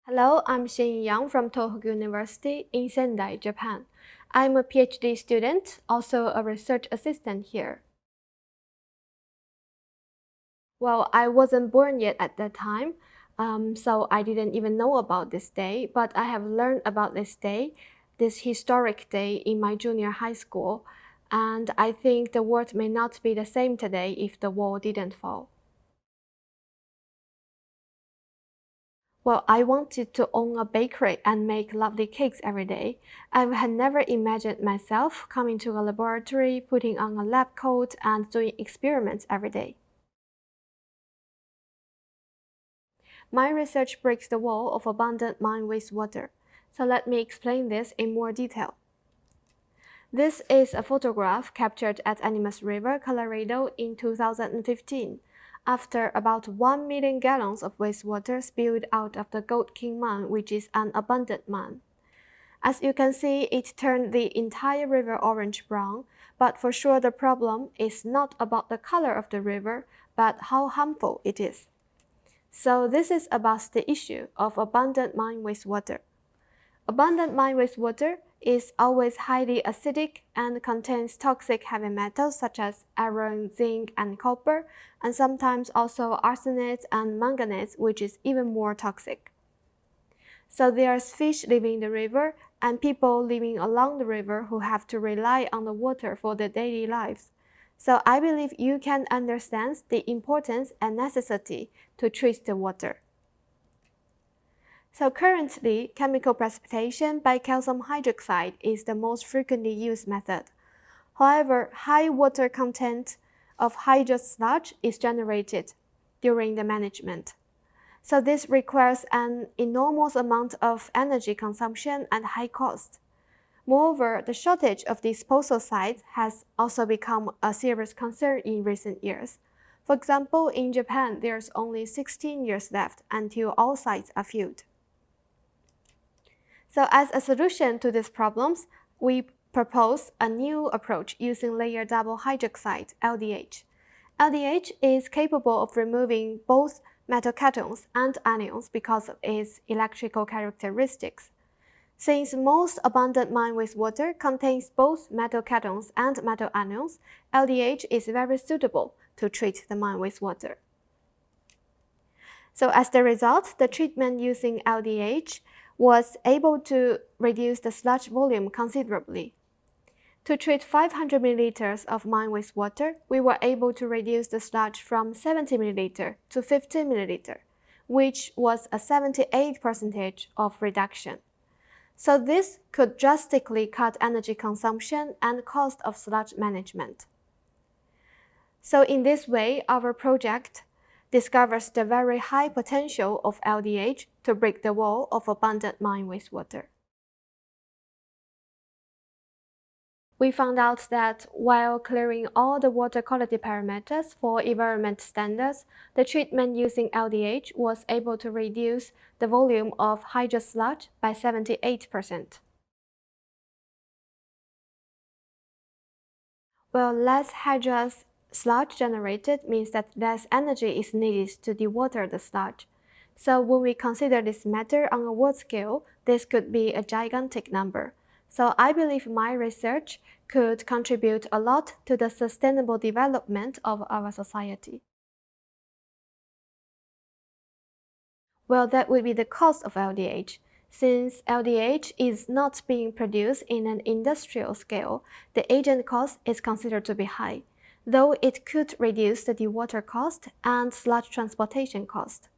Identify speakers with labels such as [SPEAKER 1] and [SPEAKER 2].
[SPEAKER 1] Hello, I'm Xinyi from Tohoku University in Sendai, Japan. I'm a PhD student, also a research assistant here. Well, I wasn't born yet at that time, so I didn't even know about this day, but I have learned about this day, this historic day in my junior high school, and I think the world may not be the same today if the wall didn't fall. Well, I wanted to own a bakery and make lovely cakes every day. I had never imagined myself coming to a laboratory, putting on a lab coat, and doing experiments every day. My research breaks the wall of abundant mine wastewater. So let me explain this in more detail. This is a photograph captured at Animas River, Colorado in 2015. After about 1 million gallons of wastewater spilled out of the Gold King mine, which is an abundant mine. As you can see, it turned the entire river orange-brown, but for sure the problem is not about the color of the river, but how harmful it is. So this is about the issue of abundant mine wastewater. Abundant mine wastewater is always highly acidic and contains toxic heavy metals such as iron, zinc, and copper, and sometimes also arsenic and manganese, which is even more toxic. So there's fish living in the river and people living along the river who have to rely on the water for their daily lives. So I believe you can understand the importance and necessity to treat the water. So currently, chemical precipitation by calcium hydroxide is the most frequently used method. However, high water content of hydrous sludge is generated during the management. So this requires an enormous amount of energy consumption and high cost. Moreover, the shortage of disposal sites has also become a serious concern in recent years. For example, in Japan, there's only 16 years left until all sites are filled. So as a solution to these problems, we propose a new approach using layer double hydroxide, LDH. LDH is capable of removing both metal cations and anions because of its electrical characteristics. Since most abundant mine wastewater contains both metal cations and metal anions, LDH is very suitable to treat the mine wastewater. So as the result, the treatment using LDH was able to reduce the sludge volume considerably. To treat 500 milliliters of mine wastewater, we were able to reduce the sludge from 70 milliliter to 15 milliliter, which was a 78% of reduction. So this could drastically cut energy consumption and cost of sludge management. So in this way, our project discovers the very high potential of LDH to break the wall of abundant mine wastewater. We found out that while clearing all the water quality parameters for environment standards, the treatment using LDH was able to reduce the volume of hydrous sludge by 78%. Well, less hydrous sludge generated means that less energy is needed to dewater the sludge. So when we consider this matter on a world scale, this could be a gigantic number. So I believe my research could contribute a lot to the sustainable development of our society. Well, that would be the cost of LDH. Since LDH is not being produced in an industrial scale, the agent cost is considered to be high, though it could reduce the dewater cost and sludge transportation cost.